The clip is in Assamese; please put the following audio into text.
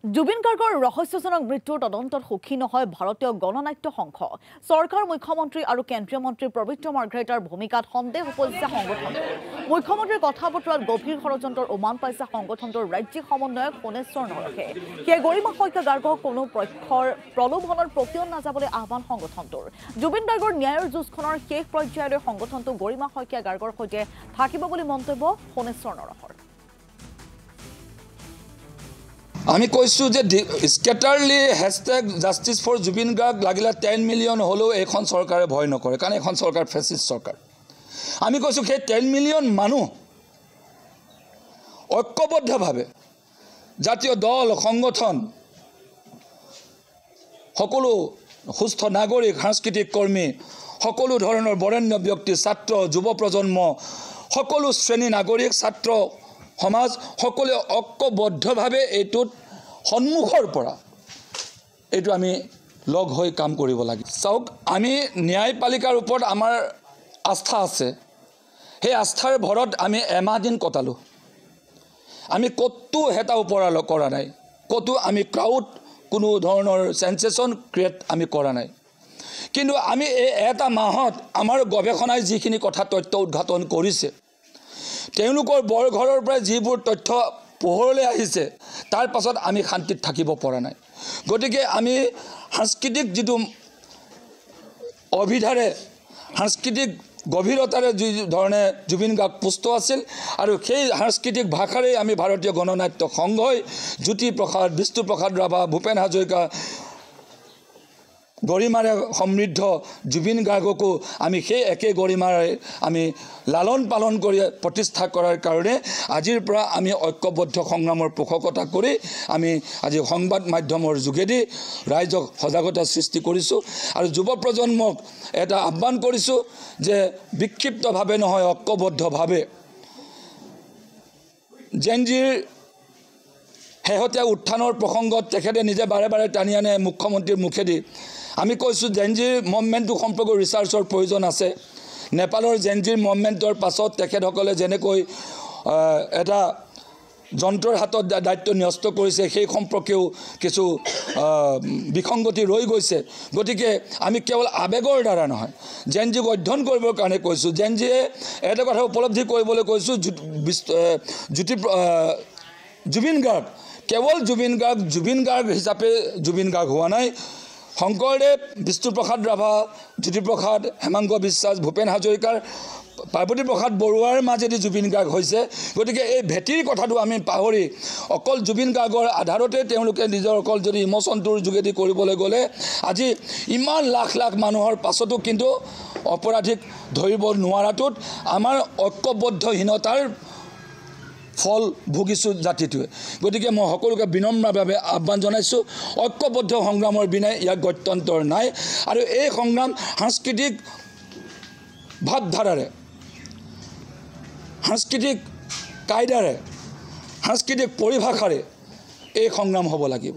জুবিন গাৰ্গৰ ৰহস্যজনক মৃত্যুৰ তদন্তত সুখী নহয় ভাৰতীয় গণনাট্য সংঘ চৰকাৰ মুখ্যমন্ত্ৰী আৰু কেন্দ্ৰীয় মন্ত্ৰী পবিত্ৰ মাৰ্ঘৰেটাৰ ভূমিকাত সন্দেহ উপজিছে সংগঠনটোৰ মুখ্যমন্ত্ৰীৰ কথা বতৰাত গভীৰ ষড়যন্ত্ৰৰ উমান পাইছে সংগঠনটোৰ ৰাজ্যিক সমন্বয়ক সোণেশ্বৰ নৰখে সেয়ে গৰিমা শইকীয়া গাৰ্গক কোনো পক্ষৰ প্ৰলোভনৰ প্ৰয়োজন নাযাবলৈ আহ্বান সংগঠনটোৰ জুবিন গাৰ্গৰ ন্যায়ৰ যুঁজখনৰ শেষ পৰ্যায়লৈ সংগঠনটো গৰিমা শইকীয়া গাৰ্গৰ সৈতে থাকিব বুলি মন্তব্য সোণেশ্বৰ নৰখৰ আমি কৈছো যে স্কেটাৰলি #জাষ্টিছ ফৰ জুবিন গাৰ্গ লাগিলে 10 মিলিয়ন হলেও এখন চৰকাৰে ভয় নকৰে কাৰণ এখন চৰকাৰ ফেসিষ্ট চৰকাৰ আমি কৈছো সেই 10 মিলিয়ন মানুহ ঐক্যবদ্ধভাৱে জাতীয় দল সংগঠন সকলো সুস্থ নাগৰিক সাংস্কৃতিক কৰ্মী সকলো ধৰণৰ বৰেণ্য ব্যক্তি ছাত্ৰ যুৱ প্ৰজন্ম সকলো শ্ৰেণী নাগৰিক ছাত্ৰ সমাজ সকলো ঐক্যবদ্ধভাৱে এইটোত সন্মুখৰ পৰা এইটো আমি লগ হৈ কাম কৰিব লাগে চাওক আমি ন্যায়পালিকাৰ ওপৰত আমাৰ আস্থা আছে সেই আস্থাৰ ভৰত আমি এমাহ দিন কটালো আমি কতো হেতা ওপৰা কৰা নাই কতো আমি ক্ৰাউড কোনো ধৰণৰ সেন্সেশন ক্ৰিয়েট আমি কৰা নাই কিন্তু আমি এটা মাহত আমাৰ গৱেষণাই যিখিনি কথা তথ্য উদ্ঘাটন কৰিছে তেওঁলোকৰ বৰঘৰৰ পৰা যিবোৰ তথ্য পোহৰলৈ আহিছে তাৰ পাছত আমি শান্তিত থাকিব পৰা নাই গতিকে আমি সাংস্কৃতিক যিটো অভিধাৰে সাংস্কৃতিক গভীৰতাৰে যি ধৰণে জুবিন গাৰ্গ পুষ্ট আছিল আৰু সেই সাংস্কৃতিক ভাষাৰে আমি ভাৰতীয় গণনাট্য সংঘই জ্যোতি প্ৰসাদ বিষ্ণু প্ৰসাদ ৰাভা ভূপেন হাজৰিকা গৰিমাৰে সমৃদ্ধ জুবিন গাৰ্গকো আমি সেই একে গৰিমাৰে আমি লালন পালন কৰি প্ৰতিষ্ঠা কৰাৰ কাৰণে আজিৰ পৰা আমি ঐক্যবদ্ধ সংগ্ৰামৰ পোষকতা কৰি আমি আজি সংবাদ মাধ্যমৰ যোগেদি ৰাইজক সজাগতা সৃষ্টি কৰিছো আৰু যুৱ প্ৰজন্মক এটা আহ্বান কৰিছো যে বিক্ষিপ্তভাৱে নহয় ঐক্যবদ্ধভাৱে জেনজিৰ হেহতীয়া উত্থানৰ প্ৰসংগত তেখেতে নিজে বাৰে বাৰে টানি আনে মুখ্যমন্ত্ৰীৰ মুখেদি আমি কৈছো জেনজিৰ মুভমেণ্টটো সম্পৰ্কে ৰিচাৰ্চৰ প্ৰয়োজন আছে নেপালৰ জেনজিৰ মুভমেণ্টৰ পাছত তেখেতসকলে যেনেকৈ এটা যন্ত্ৰৰ হাতত দায়িত্ব ন্যস্ত কৰিছে সেই সম্পৰ্কেও কিছু বিসংগতি ৰৈ গৈছে গতিকে আমি কেৱল আবেগৰ দ্বাৰা নহয় জেনজিক অধ্যয়ন কৰিবৰ কাৰণে কৈছো জেনজিয়ে এটা কথা উপলব্ধি কৰিবলৈ কৈছো জুবিন গাৰ্গ কেৱল জুবিন গাৰ্গ হিচাপে জুবিন গাৰ্গ হোৱা নাই শংকৰদেৱ বিষ্ণু প্ৰসাদ ৰাভা জ্যোতিপ্ৰসাদ হেমাংগ বিশ্বাস ভূপেন হাজৰিকাৰ পাৰ্বতী প্ৰসাদ বৰুৱাৰ মাজেদি জুবিন গাৰ্গ হৈছে গতিকে এই ভেটিৰ কথাটো আমি পাহৰি অকল জুবিন গাৰ্গৰ আধাৰতে তেওঁলোকে নিজৰ অকল যদি ইমোশনটোৰ যোগেদি কৰিবলৈ গ'লে আজি ইমান লাখ লাখ মানুহৰ পাছতো কিন্তু অপৰাধীক ধৰিব নোৱাৰাটোত আমাৰ ঐক্যবদ্ধহীনতাৰ ফল ভুগিছো জাতিটোৱে গতিকে মই সকলোকে বিনম্ৰভাৱে আহ্বান জনাইছো ঐক্যবদ্ধ সংগ্ৰামৰ বিনা ইয়াক গত্যন্তৰ নাই আৰু এই সংগ্ৰাম সাংস্কৃতিক ভাৱধাৰাৰে সাংস্কৃতিক কায়দাৰে সাংস্কৃতিক পৰিভাষাৰে এই সংগ্ৰাম হ'ব লাগিব